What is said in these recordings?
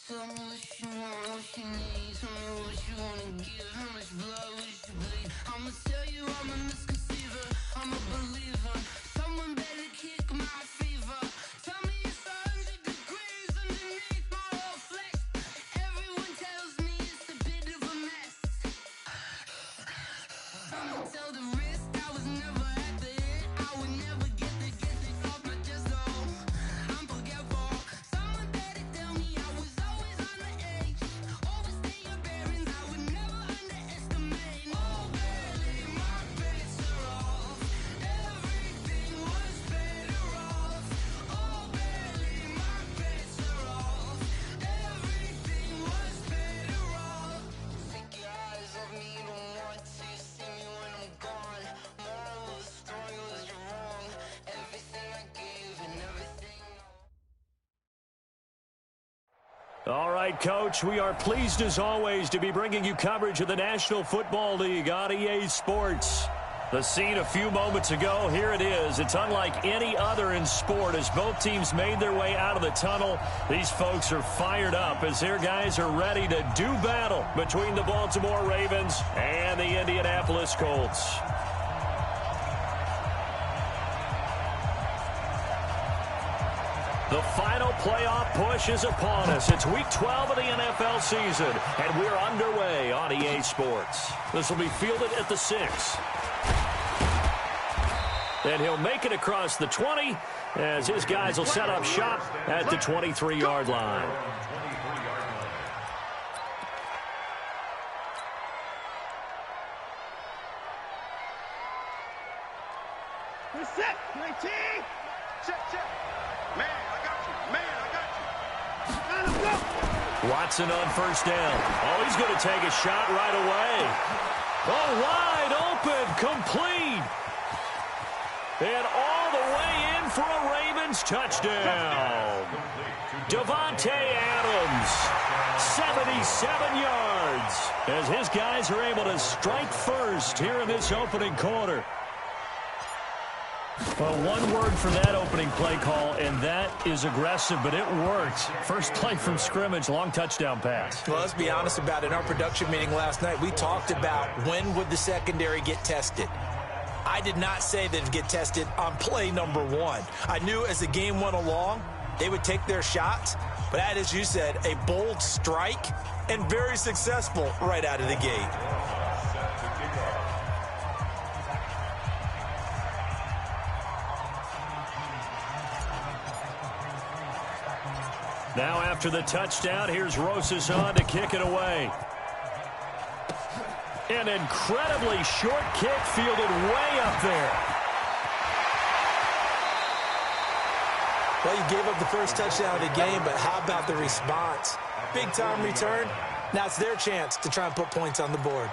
Tell me what you want, what you need. Tell me what you wanna give. How much blood would you bleed? I'ma tell you I'm a misconceiver. I'm a believer. Someone better kick my fever. Tell me it's 100 degrees underneath my whole flesh. Everyone tells me it's a bit of a mess. I'ma tell the risk I was never at the end. I would never get this off my chest though. I'm forgetful. Someone better tell me I was always on the edge. Overstay your bearings, I would never underestimate. Oh, barely my bets are off. Everything was better off. Oh, barely my bets are off. Everything was better off. Take your eyes off me, don't want to see me when I'm gone. Moral of the story was you're wrong. Everything I gave and everything. All right, Coach, we are pleased as always to be bringing you coverage of the National Football League on EA Sports. The scene a few moments ago, here it is. It's unlike any other in sport as both teams made their way out of the tunnel. These folks are fired up as their guys are ready to do battle between the Baltimore Ravens and the Indianapolis Colts. The final playoff push is upon us. It's Week 12 of the NFL season, and we're underway on EA Sports. This will be fielded at the 6. And he'll make it across the 20 as his guys will set up shop at the 23-yard line. Set, 19. Check. Man, I got you. Man, I got you. Let him go. Watson on first down. Oh, he's going to take a shot right away. Oh, wide open, complete. And all the way in for a Ravens touchdown. Davante Adams, 77 yards, as his guys are able to strike first here in this opening quarter. Well, one word for that opening play call, and that is aggressive, but it worked. First play from scrimmage, long touchdown pass. Well, let's be honest about it. In our production meeting last night, we talked about when would the secondary get tested. I did not say that it'd get tested on play number 1. I knew as the game went along, they would take their shots, but that, as you said, a bold strike and very successful right out of the gate. Now after the touchdown, here's Rosas on to kick it away. An incredibly short kick fielded way up there. Well, you gave up the first touchdown of the game, but how about the response? Big-time return. Now it's their chance to try and put points on the board.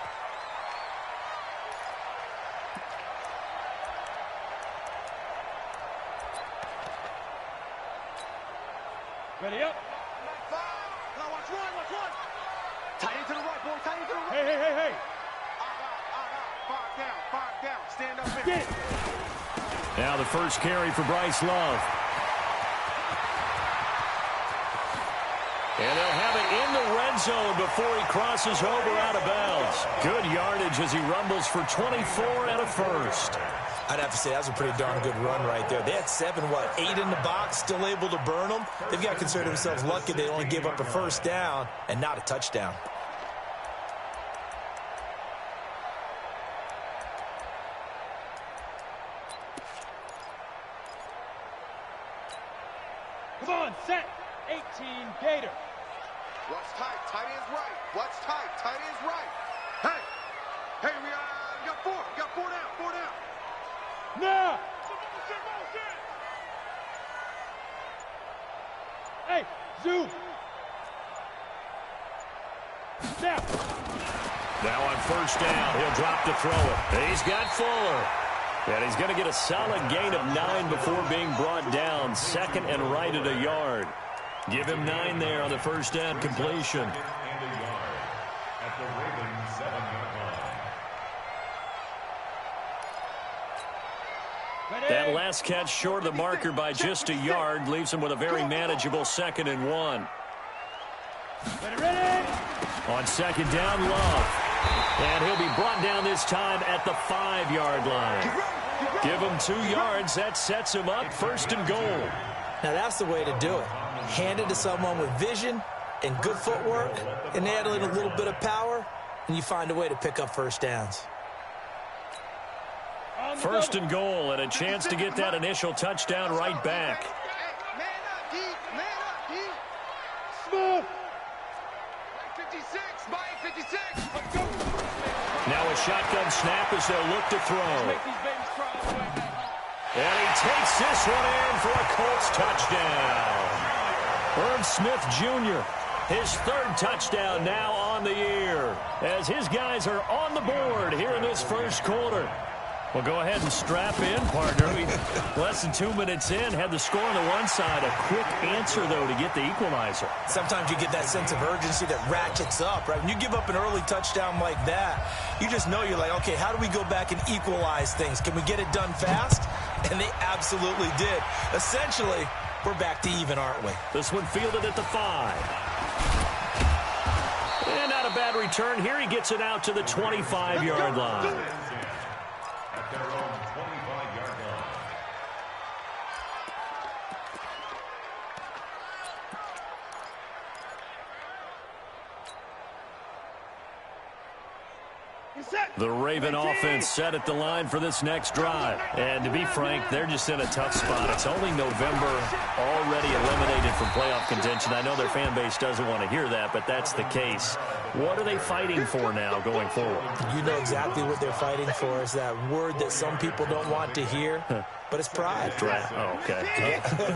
Ready up. Now watch one. Tight end to the right, boy. Tight end to the right. Hey. Five down. Stand up in. Get it. Now the first carry for Bryce Love. And they'll have it in the red zone before he crosses over out of bounds. Good yardage as he rumbles for 24 and a first. I'd have to say that was a pretty darn good run right there. They had 8 in the box, still able to burn them. They've got to consider themselves lucky they only gave up a first down and not a touchdown. Come on, set. 18, Gator. Watch tight. Tight end's right. Watch tight. Tight end's right. Hey, we got 4. We got 4 down. 4 down. Now. Hey, zoom. Now on first down, he'll drop to throw it. He's got Fuller. And he's going to get a solid gain of 9 before being brought down. Second and right at a yard. Give him 9 there on the first down completion. That last catch short of the marker by just a yard leaves him with a very manageable 2nd and 1. Ready. On second down, Love. And he'll be brought down this time at the 5-yard line. Give him 2 yards. That sets him up 1st and goal. Now, that's the way to do it. Hand it to someone with vision and good footwork, and add in a little bit of power, and you find a way to pick up first downs. 1st and goal, and a chance to get that initial touchdown right back. Man up, D. Man up, D. Smooth. 56. By 56. Let's go. Now a shotgun snap as they'll look to throw. And he takes this one in for a Colts touchdown. Irv Smith Jr., his 3rd touchdown now on the year, as his guys are on the board here in this first quarter. Well, go ahead and strap in, partner. Less than 2 minutes in, had the score on the one side. A quick answer, though, to get the equalizer. Sometimes you get that sense of urgency that ratchets up, right? When you give up an early touchdown like that, you just know you're like, okay, how do we go back and equalize things? Can we get it done fast? And they absolutely did. Essentially, we're back to even, aren't we? This one fielded at the 5. And not a bad return. Here he gets it out to the 25-yard line. The Raven offense set at the line for this next drive. And to be frank, they're just in a tough spot. It's only November, already eliminated from playoff contention. I know their fan base doesn't want to hear that, but that's the case. What are they fighting for now going forward? You know exactly what they're fighting for. Is that word that some people don't want to hear, but it's pride. Draft. Oh, okay.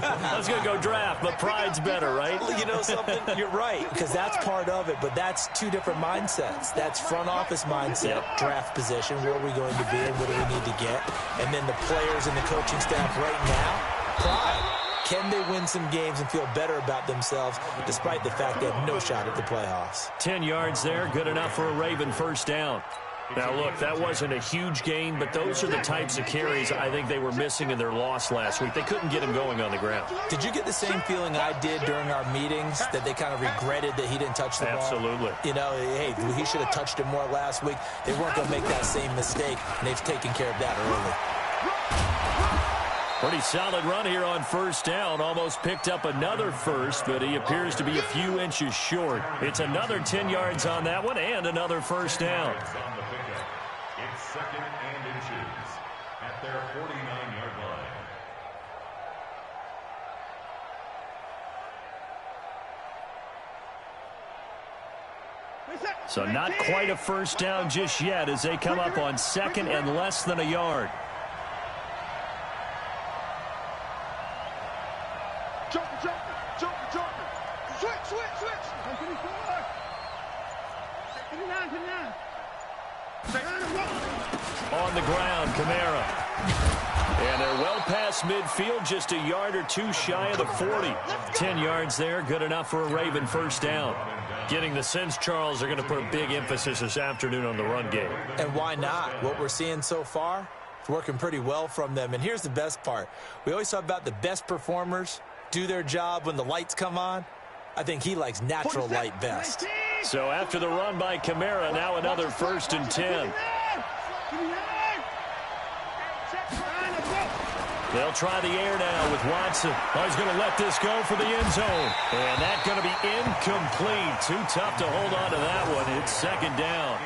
I was going to go draft, but pride's better, right? You know something? You're right, because that's part of it, but that's 2 different mindsets. That's front office mindset, draft position, where are we going to be and what do we need to get? And then the players and the coaching staff right now, pride. Can they win some games and feel better about themselves despite the fact they have no shot at the playoffs? 10 yards there, good enough for a Raven first down. Now, look, that wasn't a huge gain, but those are the types of carries I think they were missing in their loss last week. They couldn't get him going on the ground. Did you get the same feeling I did during our meetings, that they kind of regretted that he didn't touch the ball? Absolutely. You know, hey, he should have touched it more last week. They weren't going to make that same mistake, and they've taken care of that early. Pretty solid run here on first down. Almost picked up another first, but he appears to be a few inches short. It's another 10 yards on that one and another first down. It's 2nd and inches at their 49-yard line. So not quite a first down just yet as they come up on 2nd and less than a yard. On the ground, Kamara. And they're well past midfield, just a yard or 2 shy of the 40. 10 yards there, good enough for a Raven first down. Getting the sense, Charles, they're going to put a big emphasis this afternoon on the run game. And why not? What we're seeing so far, it's working pretty well from them. And here's the best part. We always talk about the best performers do their job when the lights come on. I think he likes natural light best. So after the run by Kamara, now another 1st and 10. They'll try the air now with Watson. Oh, he's going to let this go for the end zone. And that's going to be incomplete. Too tough to hold on to that one. It's 2nd down.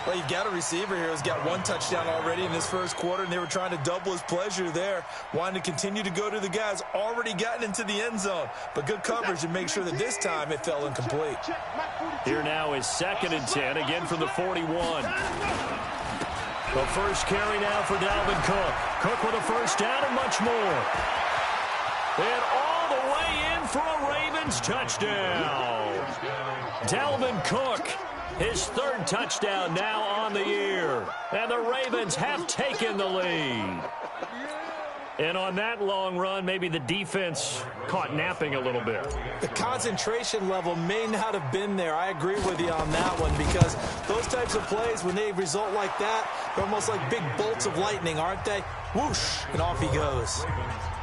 Well, you've got a receiver here who's got 1 touchdown already in this first quarter, and they were trying to double his pleasure there, wanting to continue to go to the guys already gotten into the end zone. But good coverage to make sure that this time it fell incomplete. Here now is 2nd and 10, again from the 41. The first carry now for Dalvin Cook. Cook with a first down and much more. And all the way in for a Ravens touchdown. Dalvin Cook, his 3rd touchdown now on the year. And the Ravens have taken the lead. And on that long run, maybe the defense caught napping a little bit. The concentration level may not have been there. I agree with you on that one, because those types of plays, when they result like that, they're almost like big bolts of lightning, aren't they? Whoosh, and off he goes.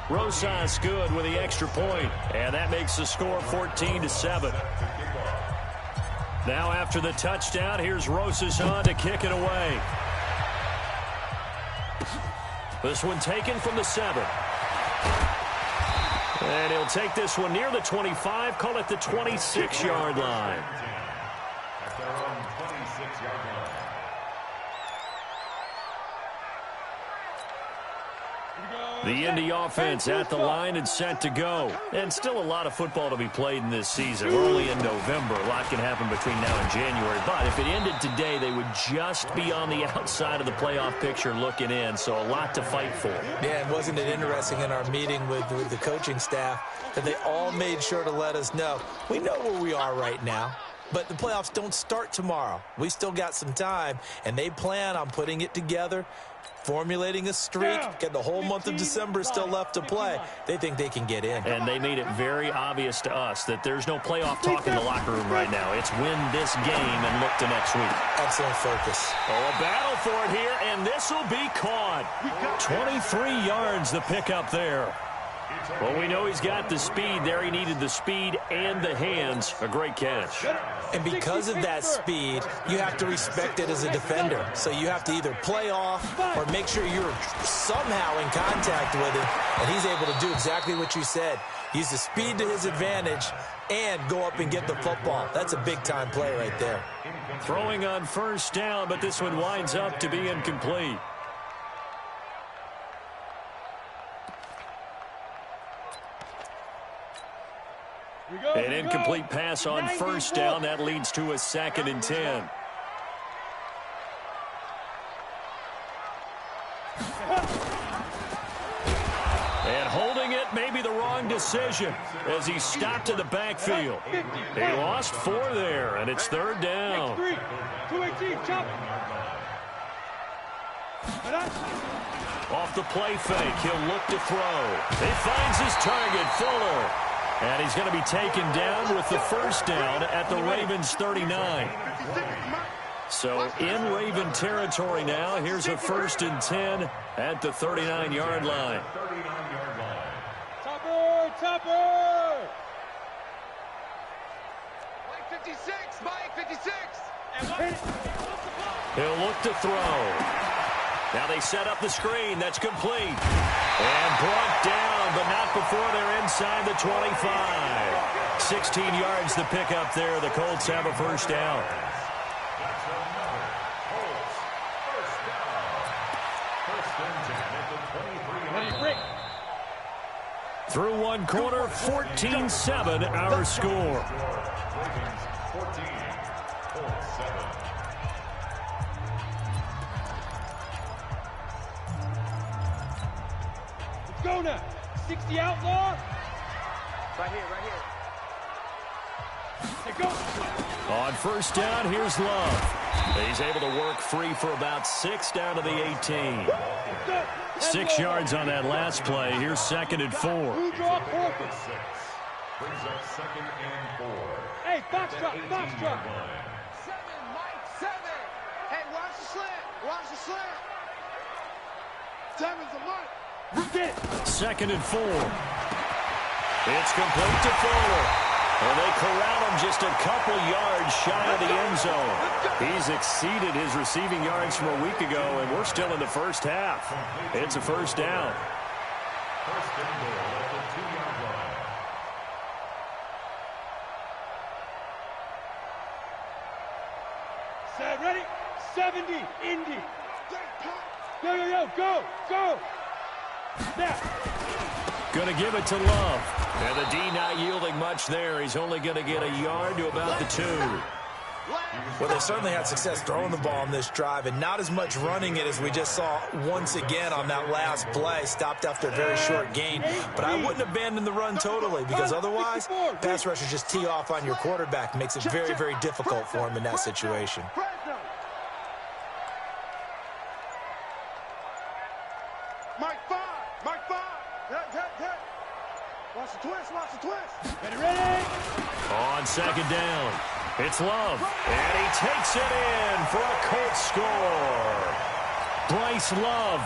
Rosas good with the extra point, and that makes the score 14-7. Now after the touchdown, here's Rosas on to kick it away. This one taken from the 7. And he'll take this one near the 25, call it the 26-yard line. At their own 26-yard line. The Indy offense at the line and set to go. And still a lot of football to be played in this season. We're only in November. A lot can happen between now and January. But if it ended today, they would just be on the outside of the playoff picture looking in. So a lot to fight for. Yeah, and wasn't it interesting in our meeting with the coaching staff that they all made sure to let us know, we know where we are right now, but the playoffs don't start tomorrow. We still got some time, and they plan on putting it together, formulating a streak, get the whole month of December still left to play. They think they can get in. And they made it very obvious to us that there's no playoff talk in the locker room right now. It's win this game and look to next week. Excellent focus. Oh, a battle for it here, and this will be caught. 23 yards the pickup there. Well, we know he's got the speed there. He needed the speed and the hands. A great catch. And because of that speed, you have to respect it as a defender. So you have to either play off or make sure you're somehow in contact with him. And he's able to do exactly what you said. Use the speed to his advantage and go up and get the football. That's a big-time play right there. Throwing on first down, but this one winds up to be incomplete. An incomplete pass on first down. That leads to a 2nd and 10. And holding it may be the wrong decision as he stopped in the backfield. He lost 4 there, and it's 3rd down. 218, chop. Off the play fake, he'll look to throw. He finds his target, Fuller. And he's going to be taken down with the first down at the Ravens' 39. So in Raven territory now. Here's a 1st and 10 at the 39-yard line. Topper! Mike 56, Mike 56. He'll look to throw. Now they set up the screen. That's complete. And brought down, but not before they're inside the 25. 16 yards the pickup there. The Colts have a first down. Through one quarter, 14-7 our score. Go now. 60 outlaw. Right here. There goes. On first down, here's Love. He's able to work free for about 6 down to the 18. 6 yards on that last play. Here's 2nd and 4. Who draw purpose? Brings up 2nd and 4. Hey, box drop. 7, Mike, 7. Hey, watch the slant. 7's a mark. 2nd and 4. It's complete to Fuller. And they corral him just a couple yards shy of the end zone. He's exceeded his receiving yards from a week ago, and we're still in the first half. It's a first down. First and goal at the 2-yard line. Set, ready? 70, Indy. Go. Snap. Going to give it to Love. And the D not yielding much there. He's only going to get a yard to about the 2. Well, they certainly had success throwing the ball on this drive, and not as much running it as we just saw once again on that last play. Stopped after a very short gain. But I wouldn't abandon the run totally, because otherwise, pass rushers just tee off on your quarterback. Makes it very, very difficult for him in that situation. Mike 5. Watch the twist. Ready? On 2nd down, it's Love. And he takes it in for a Colts score. Bryce Love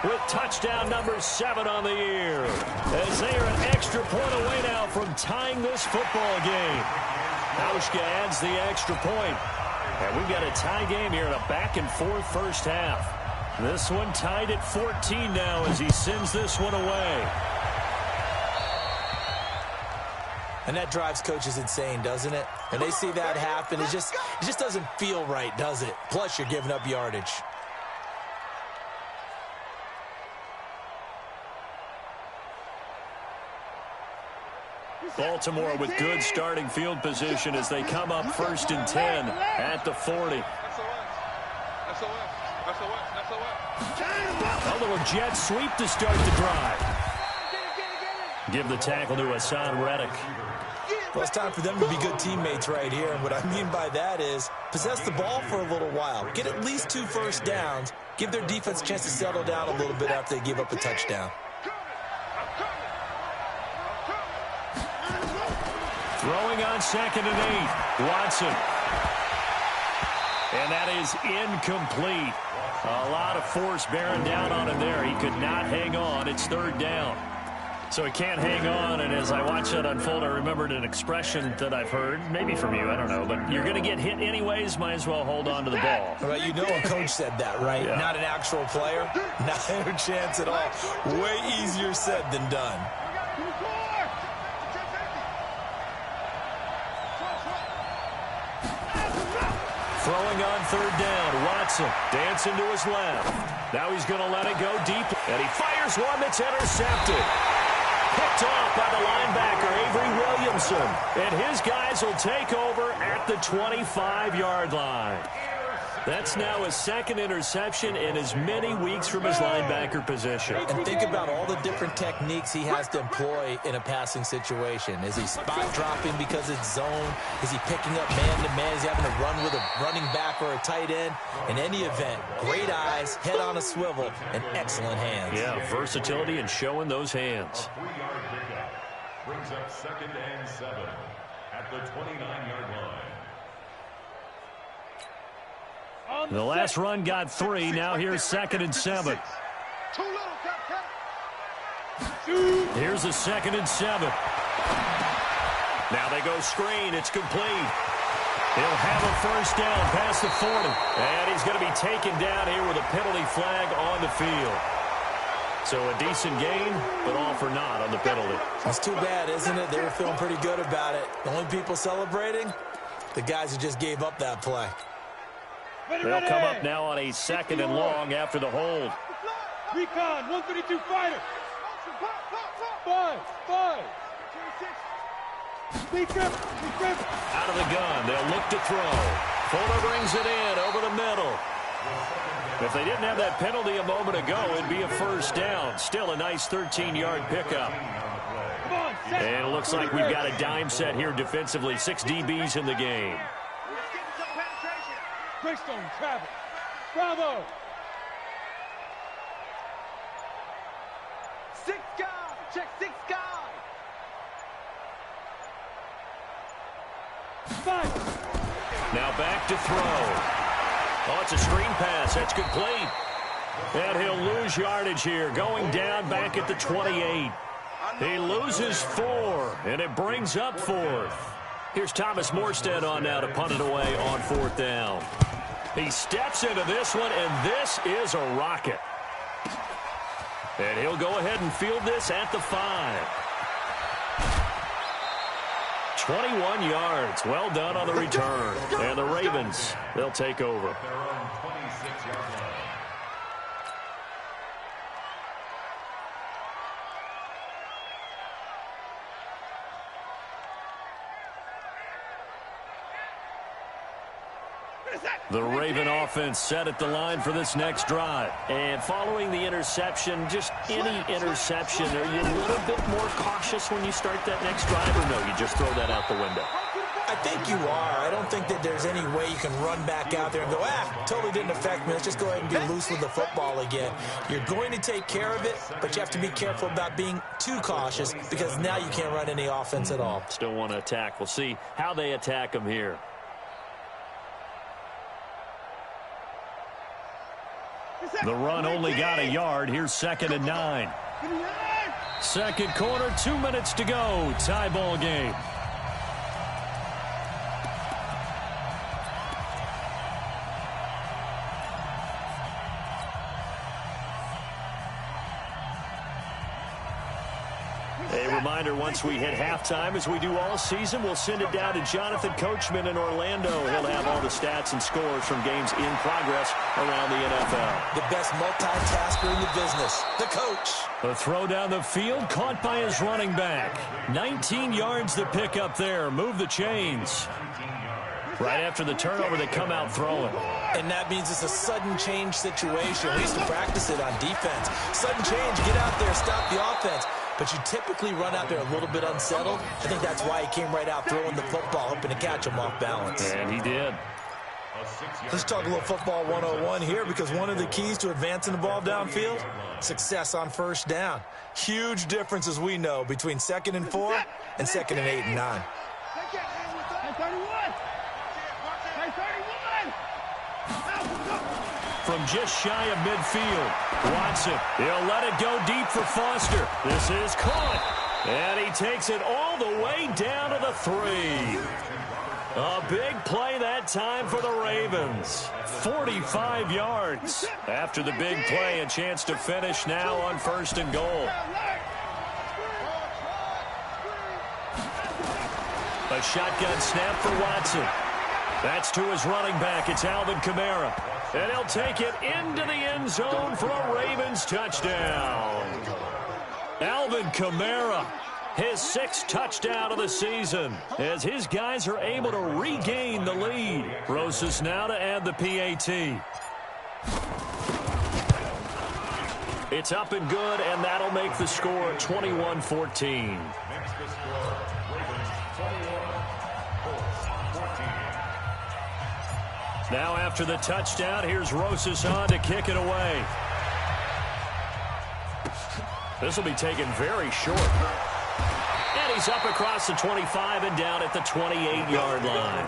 with touchdown number 7 on the year. As they are an extra point away now from tying this football game. Hauschka adds the extra point. And we've got a tie game here in a back-and-forth first half. This one tied at 14 now as he sends this one away. And that drives coaches insane, doesn't it? When they see that happen, it just doesn't feel right, does it? Plus, you're giving up yardage. Baltimore with good starting field position as they come up 1st and 10 at the 40. A little jet sweep to start the drive. Give the tackle to Hassan Reddick. Well, it's time for them to be good teammates right here. And what I mean by that is possess the ball for a little while. Get at least 2 first downs. Give their defense a chance to settle down a little bit after they give up a touchdown. Throwing on 2nd and 8. Watson. And that is incomplete. A lot of force bearing down on him there. He could not hang on. It's 3rd down. So he can't hang on, and as I watch that unfold, I remembered an expression that I've heard, maybe from you, I don't know, but you're going to get hit anyways, might as well hold on to the ball. Well, you know a coach said that, right? Yeah. Not an actual player. Not a chance at all. Way easier said than done. Throwing on 3rd down, Watson dancing to his left. Now he's going to let it go deep, and he fires one that's intercepted. Picked off by the linebacker, Avery Williamson. And his guys will take over at the 25-yard line. That's now his 2nd interception in as many weeks from his linebacker position. And think about all the different techniques he has to employ in a passing situation. Is he spot dropping because it's zone? Is he picking up man-to-man? Is he having to run with a running back or a tight end? In any event, great eyes, head on a swivel, and excellent hands. Yeah, versatility and showing those hands. A 3-yard pickup brings up 2nd and 7 at the 29-yard line. The last run got 3. Now here's 2nd and 7. Here's a 2nd and 7. Now they go screen. It's complete. He'll have a first down past the 40. And he's going to be taken down here with a penalty flag on the field. So a decent gain, but all for naught on the penalty. That's too bad, isn't it? They were feeling pretty good about it. The only people celebrating, the guys who just gave up that play. They'll come up now on a 2nd and long after the hold. Recon, 132 fighter. 5. Out of the gun, they'll look to throw. Fuller brings it in over the middle. If they didn't have that penalty a moment ago, it'd be a first down. Still a nice 13-yard pickup. And it looks like we've got a dime set here defensively. 6 DBs in the game. Greystone, Travis. Bravo. 6 guy. Check 6 guy. 5. Now back to throw. Oh, it's a screen pass. That's complete. And he'll lose yardage here. Going down back at the 28. He loses 4, and it brings up 4th. Here's Thomas Morstead on now to punt it away on 4th down. He steps into this one, and this is a rocket. And he'll go ahead and field this at the 5. 21 yards. Well done on the return. And the Ravens, they'll take over. Their own 26-yard line. The Raven offense set at the line for this next drive. And following the interception, just any interception, are you a little bit more cautious when you start that next drive, or no, you just throw that out the window? I think you are. I don't think that there's any way you can run back out there and go, totally didn't affect me. Let's just go ahead and be loose with the football again. You're going to take care of it, but you have to be careful about being too cautious because now you can't run any offense at all. Still want to attack. We'll see how they attack them here. The run only got a yard. Here's 2nd and 9. Second quarter, 2 minutes to go. Tie ball game. A reminder, once we hit halftime, as we do all season, we'll send it down to Jonathan Coachman in Orlando. He'll have all the stats and scores from games in progress around the NFL. The best multitasker in the business, the coach. The throw down the field, caught by his running back. 19 yards to pick up there. Move the chains. Right after the turnover, they come out throwing. And that means it's a sudden change situation. We used to practice it on defense. Sudden change, get out there, stop the offense. But you typically run out there a little bit unsettled. I think that's why he came right out throwing the football, hoping to catch him off balance. And he did. Let's talk a little football 101 here, because one of the keys to advancing the ball downfield, success on first down. Huge difference, as we know, between 2nd and 4 and 2nd and 8 and 9. From just shy of midfield, Watson, he'll let it go deep for Foster. This is caught, and he takes it all the way down to the 3. A big play that time for the Ravens. 45 yards. After the big play, a chance to finish now on 1st and goal. A shotgun snap for Watson. That's to his running back. It's Alvin Kamara. And he'll take it into the end zone for a Ravens touchdown. Alvin Kamara, his 6th touchdown of the season, as his guys are able to regain the lead. Rosas now to add the PAT. It's up and good, and that'll make the score 21-14. Now after the touchdown, here's Rosas on to kick it away. This will be taken very short. And he's up across the 25 and down at the 28-yard line.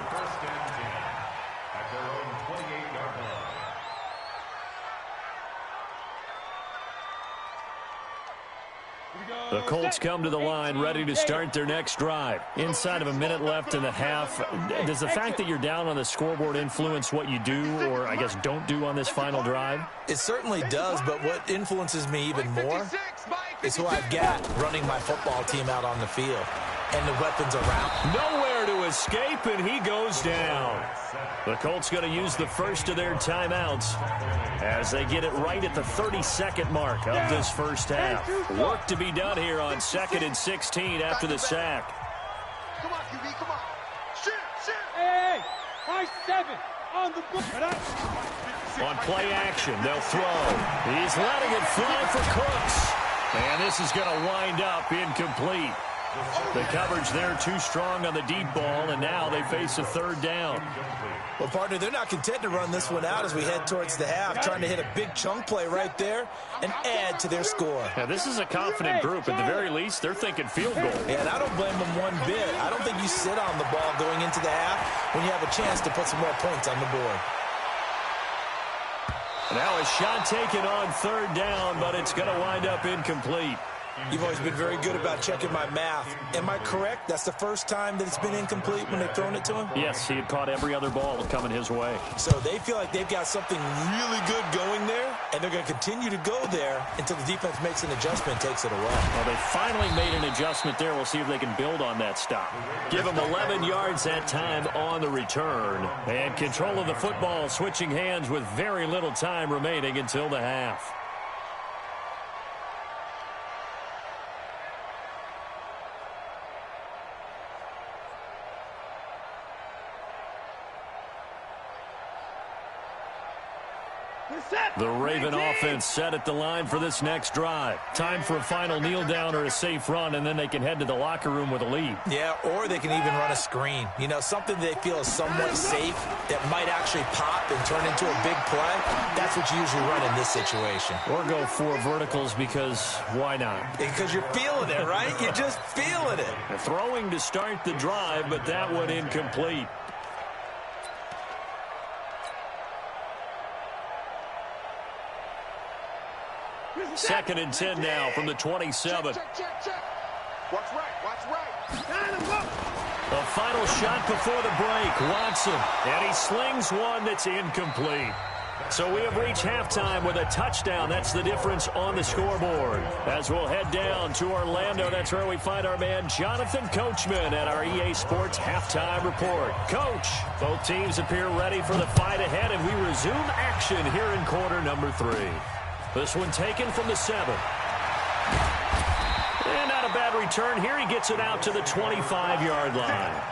The Colts come to the line ready to start their next drive. Inside of a minute left in the half, does the fact that you're down on the scoreboard influence what you do, or I guess don't do on this final drive? It certainly does, but what influences me even more is who I've got running my football team out on the field and the weapons around. Nowhere to escape, and he goes down. The Colts going to use the first of their timeouts as they get it right at the 32nd mark of this first half. Work to be done here on 2nd and 16 after the sack. Come on, QB, come on. Shoot. Hey, high 7 on the book. On play action, they'll throw. He's letting it fly for Cooks. And this is going to wind up incomplete. The coverage there too strong on the deep ball, and now they face a 3rd down. Well, partner, they're not content to run this one out as we head towards the half, trying to hit a big chunk play right there and add to their score. Now, this is a confident group. At the very least, they're thinking field goal. Yeah, and I don't blame them one bit. I don't think you sit on the ball going into the half when you have a chance to put some more points on the board. Now a shot taken on 3rd down, but it's going to wind up incomplete. You've always been very good about checking my math. Am I correct? That's the first time that it's been incomplete when they've thrown it to him? Yes, he had caught every other ball coming his way. So they feel like they've got something really good going there, and they're going to continue to go there until the defense makes an adjustment and takes it away. Well, they finally made an adjustment there. We'll see if they can build on that stop. Give them 11 yards that time on the return. And control of the football, switching hands with very little time remaining until the half. The Raven offense set at the line for this next drive. Time for a final kneel down or a safe run, and then they can head to the locker room with a lead. Yeah, or they can even run a screen. You know, something they feel is somewhat safe that might actually pop and turn into a big play. That's what you usually run in this situation. Or go 4 verticals, because why not? Because you're feeling it, right? You're just feeling it. They're throwing to start the drive, but that one incomplete. 2nd and 10 now from the 27. Check. Watch right. The final shot before the break, Watson. And he slings one that's incomplete. So we have reached halftime with a touchdown. That's the difference on the scoreboard. As we'll head down to Orlando, that's where we find our man Jonathan Coachman at our EA Sports Halftime Report. Coach, both teams appear ready for the fight ahead, and we resume action here in quarter number 3. This one taken from the 7. And not a bad return here. He gets it out to the 25-yard line.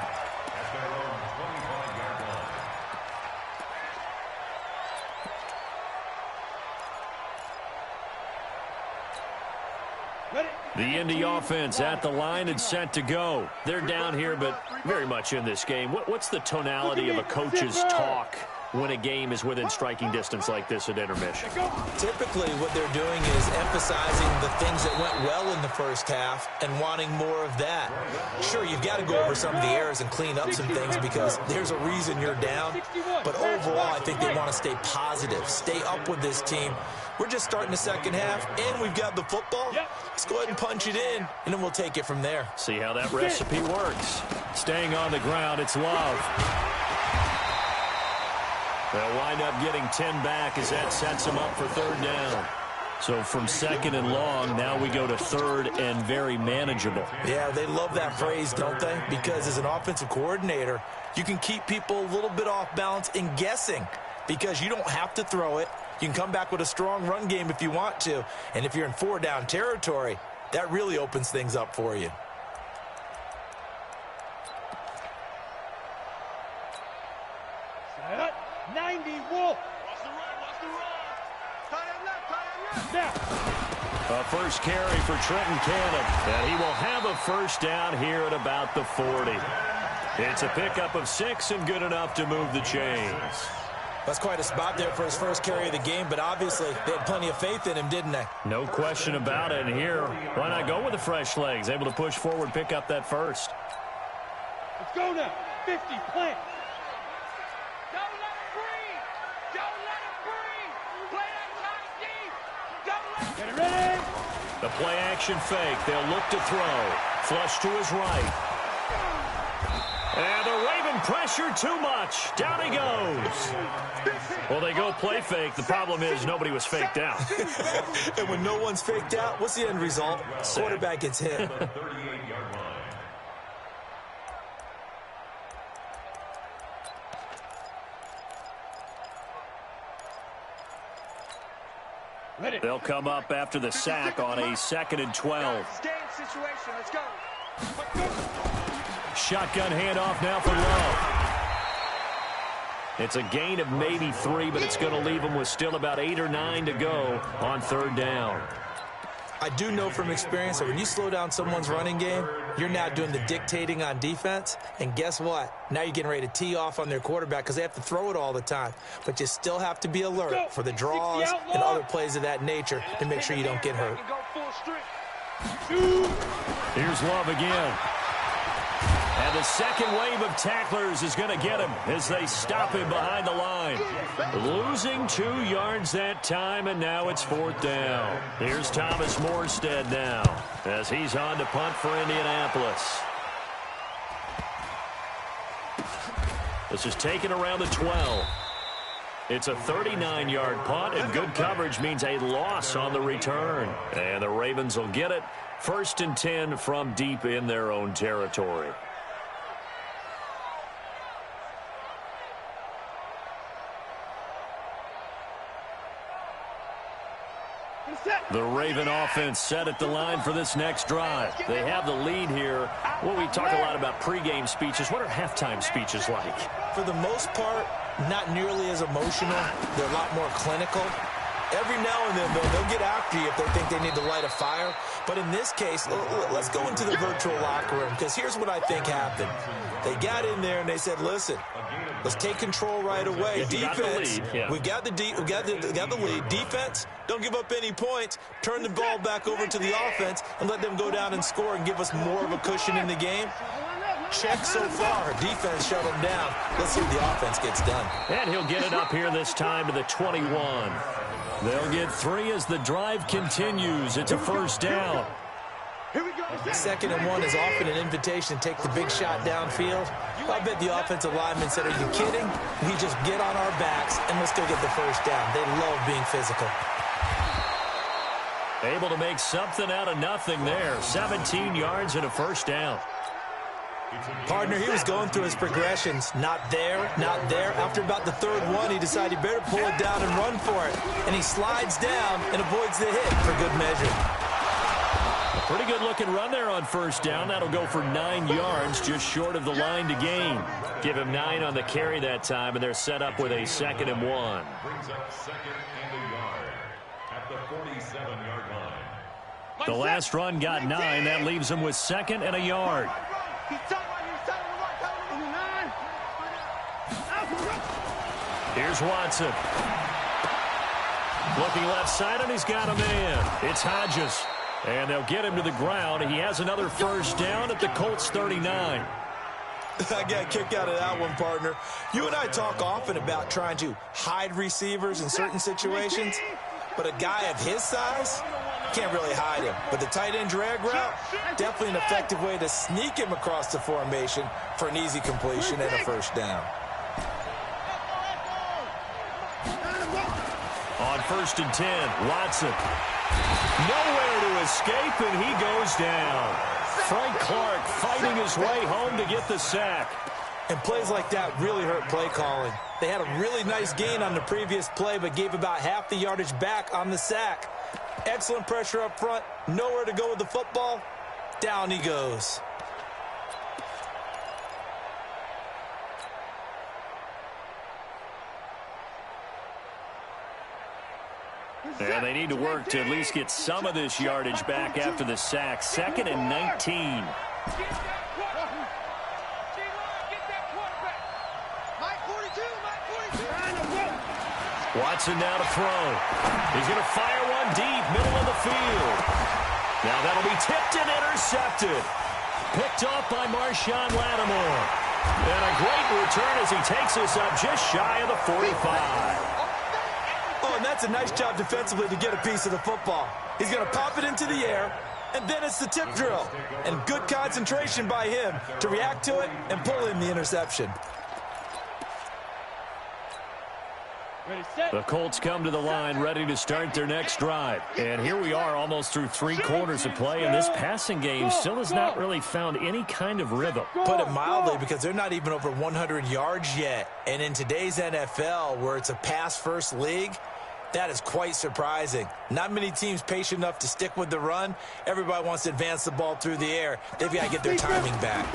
The Indy offense at the line and set to go. They're down here, but very much in this game. What's the tonality of a coach's talk when a game is within striking distance like this at intermission? Typically, what they're doing is emphasizing the things that went well in the first half and wanting more of that. Sure, you've got to go over some of the errors and clean up some things because there's a reason you're down. But overall, I think they want to stay positive, stay up with this team. We're just starting the second half, and we've got the football. Let's go ahead and punch it in, and then we'll take it from there. See how that recipe works. Staying on the ground, it's Love. They'll wind up getting 10 back as that sets them up for 3rd down. So from 2nd and long, now we go to 3rd and very manageable. Yeah, they love that phrase, don't they? Because as an offensive coordinator, you can keep people a little bit off balance and guessing because you don't have to throw it. You can come back with a strong run game if you want to. And if you're in 4-down territory, that really opens things up for you. Set. 90 Wolf. Watch the run. Tie him left. Now. A first carry for Trenton Cannon. And he will have a first down here at about the 40. It's a pickup of 6 and good enough to move the chains. That's quite a spot there for his first carry of the game, but obviously they had plenty of faith in him, didn't they? No question about it. And here, why not go with the fresh legs? Able to push forward, pick up that first. Let's go now. 50, plant. Don't let him breathe. Play that time deep. Get it ready. The play action fake. They'll look to throw. Flush to his right. And the Raven pressure too much. Down he goes. Well, they go play fake. The problem is nobody was faked out. And when no one's faked out, what's the end result? Quarterback gets hit. They'll come up after the sack on a 2nd and 12. Game situation. Let's go. Shotgun handoff now for Love. It's a gain of maybe 3, but it's going to leave them with still about 8 or 9 to go on 3rd down. I do know from experience that when you slow down someone's running game, you're now doing the dictating on defense. And guess what? Now you're getting ready to tee off on their quarterback because they have to throw it all the time. But you still have to be alert for the draws and other plays of that nature to make sure you don't get hurt. Here's Love again. And the second wave of tacklers is going to get him as they stop him behind the line. Losing 2 yards that time, and now it's 4th down. Here's Thomas Morstead now as he's on to punt for Indianapolis. This is taken around the 12. It's a 39-yard punt, and good coverage means a loss on the return. And the Ravens will get it. 1st and 10 from deep in their own territory. The Raven offense set at the line for this next drive. They have the lead here. Well, we talk a lot about pregame speeches. What are halftime speeches like? For the most part, not nearly as emotional. They're a lot more clinical. Every now and then, they'll get after you if they think they need to light a fire. But in this case, let's go into the virtual locker room because here's what I think happened. They got in there and they said, listen, let's take control right away. Defense, we got the lead. Defense, don't give up any points. Turn the ball back over to the offense and let them go down and score and give us more of a cushion in the game. Check so far. Defense shut them down. Let's see if the offense gets done. And he'll get it up here this time to the 21. They'll get 3 as the drive continues. It's a first down. Here we go. 2nd and 1 is often an invitation to take the big shot downfield. I bet the offensive lineman said, are you kidding? We just get on our backs and let's go get the first down. They love being physical. Able to make something out of nothing there. 17 yards and a first down. Partner, he was going through his progressions. Not there, not there. After about the 3rd one, he decided he better pull it down and run for it. And he slides down and avoids the hit for good measure. A pretty good-looking run there on first down. That'll go for 9 yards, just short of the line to gain. Give him 9 on the carry that time, and they're set up with a 2nd and 1. Brings up 2nd and a yard at the 47-yard line. The last run got 9. That leaves him with 2nd and a yard. Here's Watson. Looking left side, and he's got a man. It's Hodges. And they'll get him to the ground. He has another first down at the Colts 39. I got a kick out of that one, partner. You and I talk often about trying to hide receivers in certain situations, but a guy of his size can't really hide him. But the tight end drag route, definitely an effective way to sneak him across the formation for an easy completion and a first down. On 1st and 10, Watson. Nowhere to escape, and he goes down. Frank Clark fighting his way home to get the sack. And plays like that really hurt play calling. They had a really nice gain on the previous play, but gave about half the yardage back on the sack. Excellent pressure up front. Nowhere to go with the football. Down he goes. And they need to work to at least get some of this yardage back after the sack. 2nd and 19. Watson now to throw. He's going to fire one deep, middle of the field. Now that'll be tipped and intercepted. Picked off by Marshawn Lattimore. And a great return as he takes us up just shy of the 45. Oh, and that's a nice job defensively to get a piece of the football. He's going to pop it into the air, and then it's the tip drill. And good concentration by him to react to it and pull in the interception. The Colts come to the line ready to start their next drive. And here we are almost through 3 quarters of play, and this passing game still has not really found any kind of rhythm. Put it mildly, because they're not even over 100 yards yet. And in today's NFL, where it's a pass-first league, that is quite surprising. Not many teams patient enough to stick with the run. Everybody wants to advance the ball through the air. They've got to get their timing back.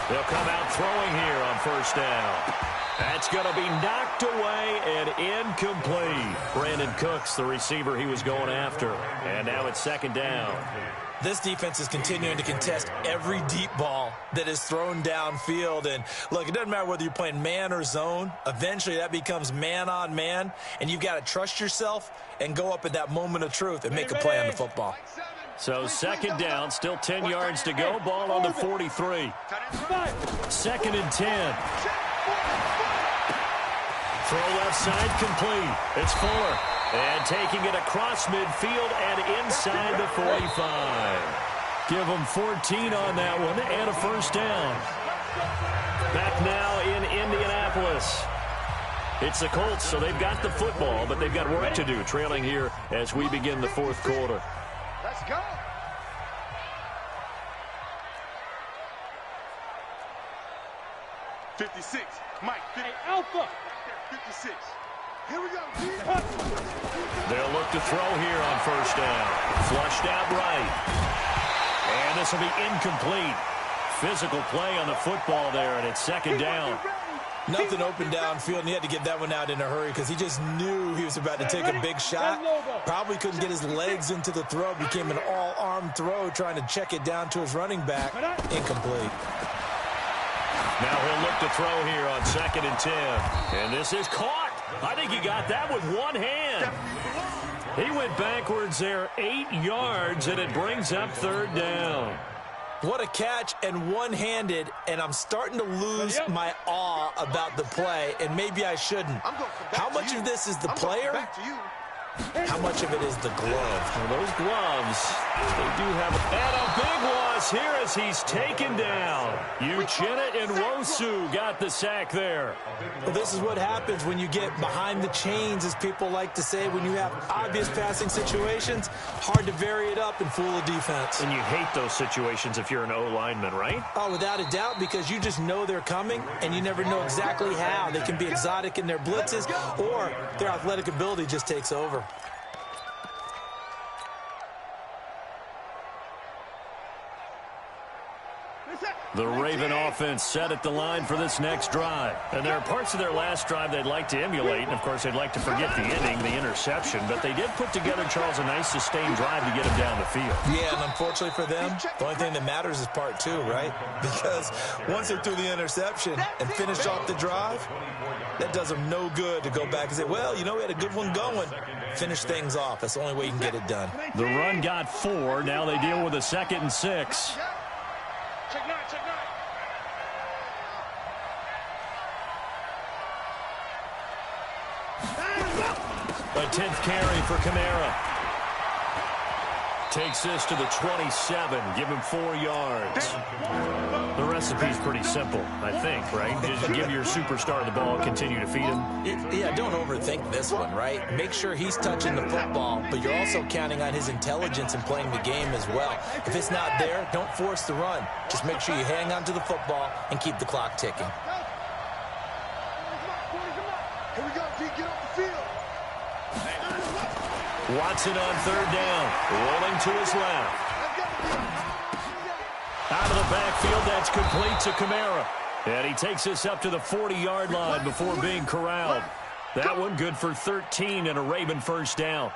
They'll come out throwing here on first down. That's going to be knocked away and incomplete. Brandon Cooks, the receiver he was going after. And now it's 2nd down. This defense is continuing to contest every deep ball that is thrown downfield. And, look, it doesn't matter whether you're playing man or zone. Eventually, that becomes man-on-man, and you've got to trust yourself and go up at that moment of truth and make a play on the football. So 2nd down, still 10 yards to go. Ball on the 43. 2nd and 10. Throw left side complete. It's Fuller. And taking it across midfield and inside the 45. Give them 14 on that one and a first down. Back now in Indianapolis. It's the Colts, so they've got the football, but they've got work to do, trailing here as we begin the 4th quarter. Let's go. $56. Mike, Hey, Alpha. 56. Here we go. They'll look to throw here on first down. Flushed out right. And this will be incomplete. Physical play on the football there, and it's 2nd down. Nothing open downfield, and he had to get that one out in a hurry because he just knew he was about to take a big shot. Probably couldn't get his legs into the throw. Became an all-arm throw, trying to check it down to his running back. Incomplete. Now he'll look to throw here on 2nd and 10. And this is caught. I think he got that with one hand. He went backwards there 8 yards, and it brings up 3rd down. What a catch, and one-handed, and I'm starting to lose my awe about the play, and maybe I shouldn't. How much of this is the player, How much of it is the glove? Well, those gloves, they do have and a big loss here as he's taken down. Uchenna Nwosu got the sack there. Well, this is what happens when you get behind the chains, as people like to say. When you have obvious passing situations, hard to vary it up and fool a defense. And you hate those situations if you're an O-lineman, right? Oh, without a doubt, because you just know they're coming, and you never know exactly how. They can be exotic in their blitzes, or their athletic ability just takes over. The Raven offense set at the line for this next drive. And there are parts of their last drive they'd like to emulate. And, of course, they'd like to forget the inning, the interception. But they did put together, Charles, a nice sustained drive to get him down the field. Yeah, and unfortunately for them, the only thing that matters is part two, right? Because once they threw the interception and finished off the drive, that does them no good to go back and say, well, you know, we had a good one going. Finish things off. That's the only way you can get it done. The run got 4. Now they deal with a 2nd and 6. Check nine, check nine. A 10th carry for Kamara. Takes this to the 27. Give him 4 yards. The recipe's pretty simple, I think, right? Just give your superstar the ball, continue to feed him. Yeah, don't overthink this one, right? Make sure he's touching the football, but you're also counting on his intelligence in playing the game as well. If it's not there, don't force the run. Just make sure you hang on to the football and keep the clock ticking. Here we go, G. Get off the field. Watson on 3rd down. Rolling to his left. Out of the backfield, that's complete to Kamara. And he takes us up to the 40-yard line before being corralled. That one good for 13 and a Raven 1st down.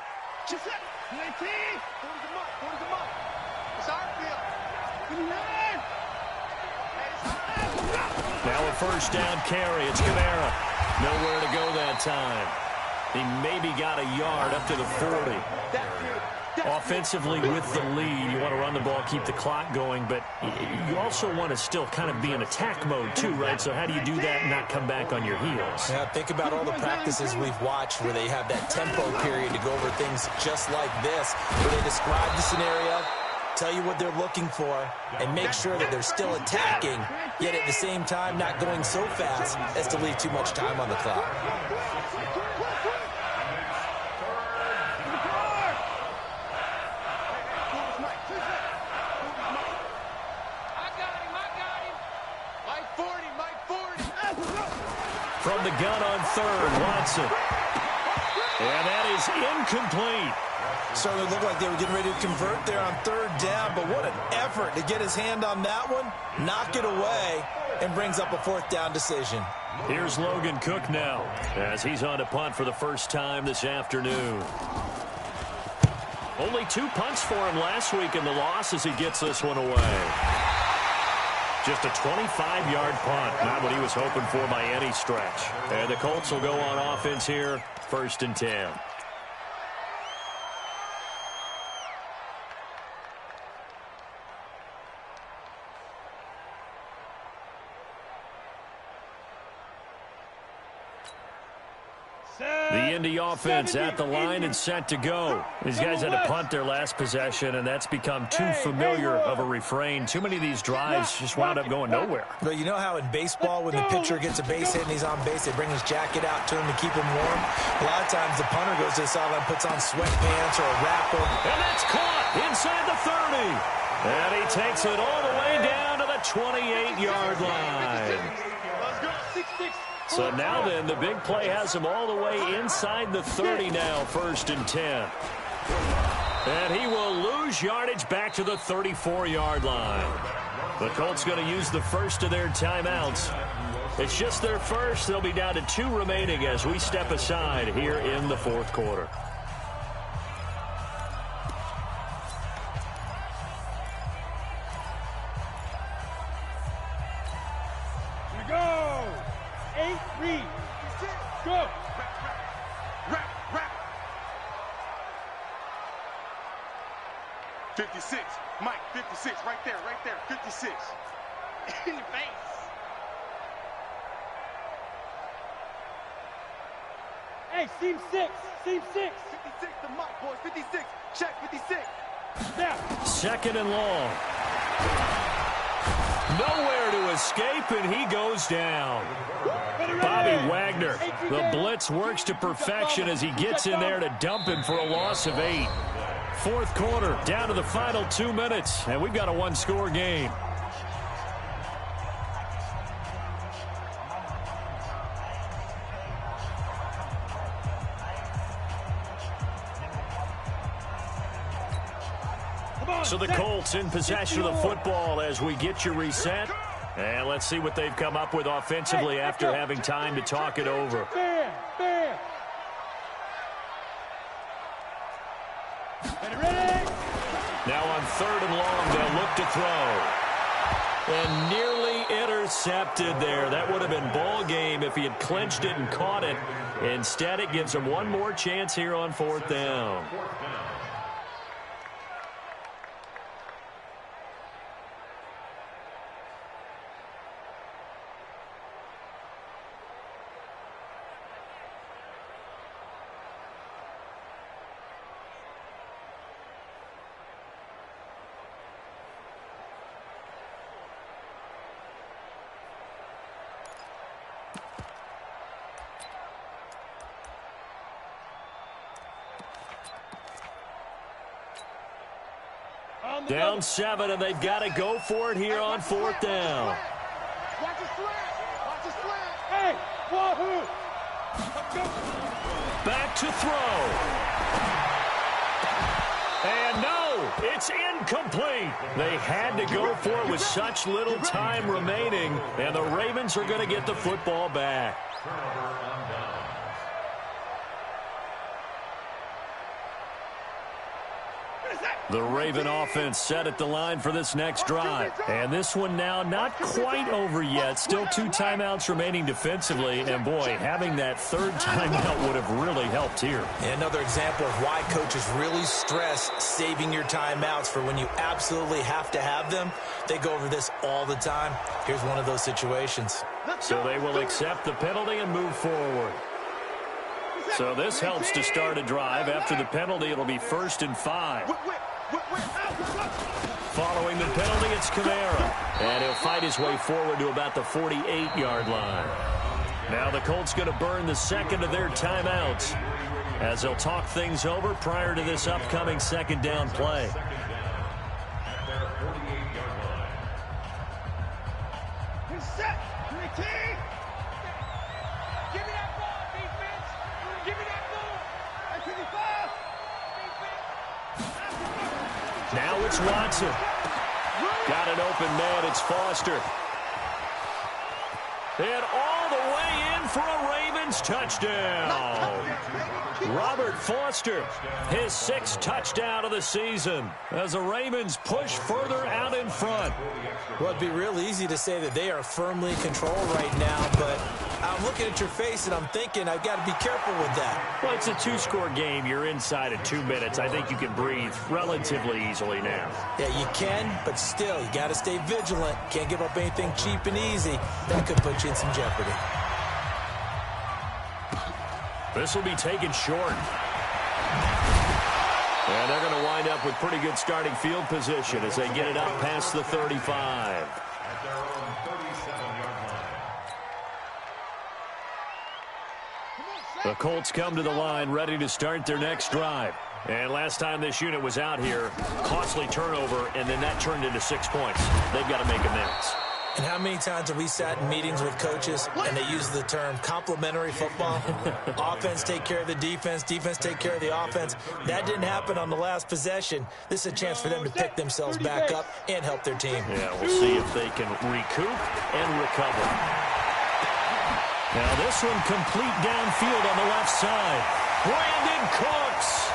Now a 1st down carry. It's Kamara. Nowhere to go that time. He maybe got a yard up to the 40. Offensively with the lead, you want to run the ball, keep the clock going, but you also want to still kind of be in attack mode too, right? So how do you do that and not come back on your heels? Yeah, think about all the practices we've watched where they have that tempo period to go over things just like this, where they describe the scenario, tell you what they're looking for, and make sure that they're still attacking, yet at the same time not going so fast as to leave too much time on the clock. From the gun on 3rd, Watson. And that is incomplete. Certainly looked like they were getting ready to convert there on 3rd down, but what an effort to get his hand on that one, knock it away, and brings up a 4th down decision. Here's Logan Cook now as he's on to punt for the first time this afternoon. Only 2 punts for him last week in the loss as he gets this one away. Just a 25-yard punt, not what he was hoping for by any stretch. And the Colts will go on offense here, 1st and 10. The Indy offense at the line and set to go. These guys had to punt their last possession, and that's become too familiar of a refrain. Too many of these drives just wound up going nowhere. Well, you know how in baseball when the pitcher gets a base hit and he's on base, they bring his jacket out to him to keep him warm? A lot of times the punter goes to the sideline, puts on sweatpants or a wrapper. And that's caught inside the 30. And he takes it all the way down to the 28-yard line. So now then, the big play has him all the way inside the 30 now, 1st and 10. And he will lose yardage back to the 34-yard line. The Colts going to use the first of their timeouts. It's just their first. They'll be down to 2 remaining as we step aside here in the 4th quarter. Go! Rap. 56. Mike, 56. Right there. 56. In your face. Hey, seam 6. Seam 6. 56 to Mike, boys. 56. Check 56. Now. Second and long. Nowhere to escape, and he goes down. Bobby Wagner, the blitz works to perfection as he gets in there to dump him for a loss of 8. Fourth quarter, down to the final 2 minutes, and we've got a one-score game. So the Colts in possession of the football as we get you reset. And let's see what they've come up with offensively after having time to talk it over. Bam, bam. Ready? Now on third and long, they'll look to throw. And nearly intercepted there. That would have been ball game if he had clinched it and caught it. Instead, it gives him one more chance here on fourth down. Down 7, and they've got to go for it here on fourth down. Watch his slant. Watch his slant. Hey, wahoo. Back to throw. And no, it's incomplete. They had to go for it with such little time remaining, and the Ravens are going to get the football back. The Raven offense set at the line for this next drive. And this one now not quite over yet. Still 2 timeouts remaining defensively. And, boy, having that third timeout would have really helped here. Another example of why coaches really stress saving your timeouts for when you absolutely have to have them. They go over this all the time. Here's one of those situations. So they will accept the penalty and move forward. So this helps to start a drive. After the penalty, it'll be 1st and 5. Following the penalty, it's Kamara. And he'll fight his way forward to about the 48-yard line. Now the Colts going to burn the second of their timeouts as they'll talk things over prior to this upcoming second down play. Set. Team. Give me that ball, defense. Give me that ball. That's 55. Now it's Watson. Got an open man. It's Foster. And all the way in for a Ravens touchdown. Robert Foster, his 6th touchdown of the season as the Ravens push further out in front. Well, it'd be real easy to say that they are firmly in control right now, but I'm looking at your face and I'm thinking I've got to be careful with that. Well, it's a 2-score game. You're inside of 2 minutes. I think you can breathe relatively easily now. Yeah, you can, but still, you got to stay vigilant. Can't give up anything cheap and easy. That could put you in some jeopardy. This will be taken short. And they're going to wind up with pretty good starting field position as they get it up past the 35. The Colts come to the line ready to start their next drive. And last time this unit was out here, costly turnover, and then that turned into 6 points. They've got to make amends. And how many times have we sat in meetings with coaches and they use the term complementary football? Offense take care of the defense, defense take care of the offense. That didn't happen on the last possession. This is a chance for them to pick themselves back up and help their team. Yeah, we'll see if they can recoup and recover. Now this one complete downfield on the left side. Brandon Cooks.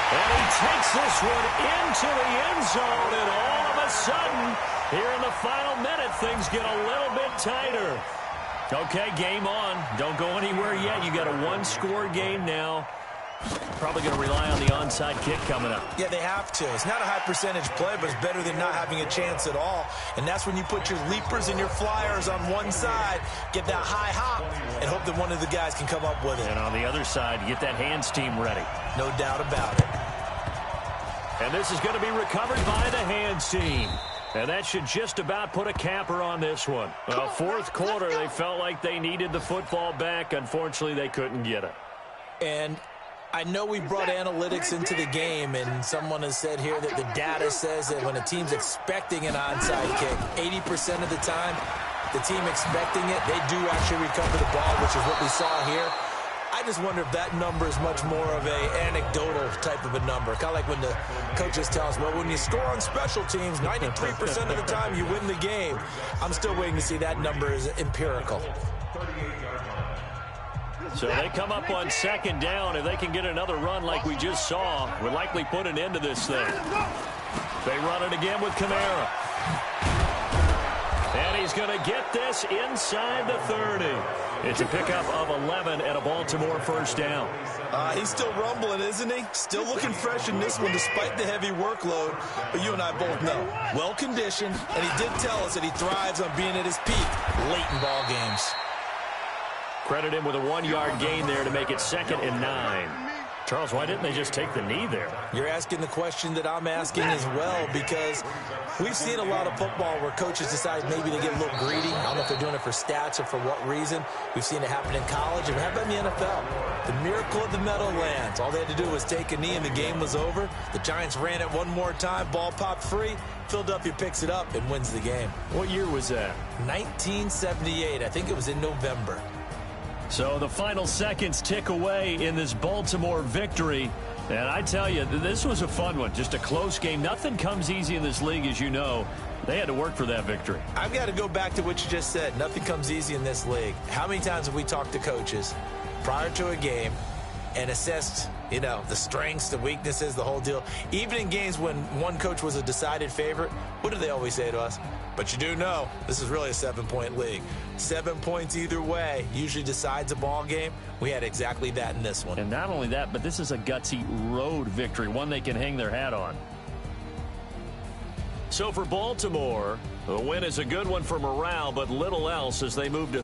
And he takes this one into the end zone, and all of a sudden, here in the final minute, things get a little bit tighter. Okay, game on. Don't go anywhere yet. You got a 1-score game now. Probably going to rely on the onside kick coming up. Yeah, they have to. It's not a high percentage play, but it's better than not having a chance at all. And that's when you put your leapers and your flyers on one side, get that high hop, and hope that one of the guys can come up with it. And on the other side, get that hands team ready. No doubt about it. And this is going to be recovered by the hands team. And that should just about put a capper on this one. Well, fourth quarter, they felt like they needed the football back. Unfortunately, they couldn't get it. And I know we brought analytics into the game, and someone has said here that the data says that when a team's expecting an onside kick, 80% of the time, the team expecting it, they do actually recover the ball, which is what we saw here. I just wonder if that number is much more of a anecdotal type of a number. Kind of like when the coaches tell us, well, when you score on special teams, 93% of the time you win the game. I'm still waiting to see that number is empirical. So they come up on second down. If they can get another run like we just saw, would likely put an end to this thing. They run it again with Kamara. And he's going to get this inside the 30. It's a pickup of 11 and a Baltimore first down. He's still rumbling, isn't he? Still looking fresh in this one despite the heavy workload. But you and I both know, well-conditioned, and he did tell us that he thrives on being at his peak late in ball games. Credit him with a 1-yard gain there to make it 2nd and 9. Charles, why didn't they just take the knee there? You're asking the question that I'm asking as well, because we've seen a lot of football where coaches decide maybe to get a little greedy. I don't know if they're doing it for stats or for what reason. We've seen it happen in college, and it happened in the NFL. The miracle of the Meadowlands. All they had to do was take a knee, and the game was over. The Giants ran it one more time. Ball popped free. Philadelphia picks it up and wins the game. What year was that? 1978. I think it was in November. So the final seconds tick away in this Baltimore victory. And I tell you, this was a fun one. Just a close game. Nothing comes easy in this league, as you know. They had to work for that victory. I've got to go back to what you just said. Nothing comes easy in this league. How many times have we talked to coaches prior to a game and assessed, you know, the strengths, the weaknesses, the whole deal? Even in games when one coach was a decided favorite, what do they always say to us? But you do know this is really a 7-point league. 7 points either way usually decides a ball game. We had exactly that in this one. And not only that, but this is a gutsy road victory, one they can hang their hat on. So for Baltimore, the win is a good one for morale, but little else as they move to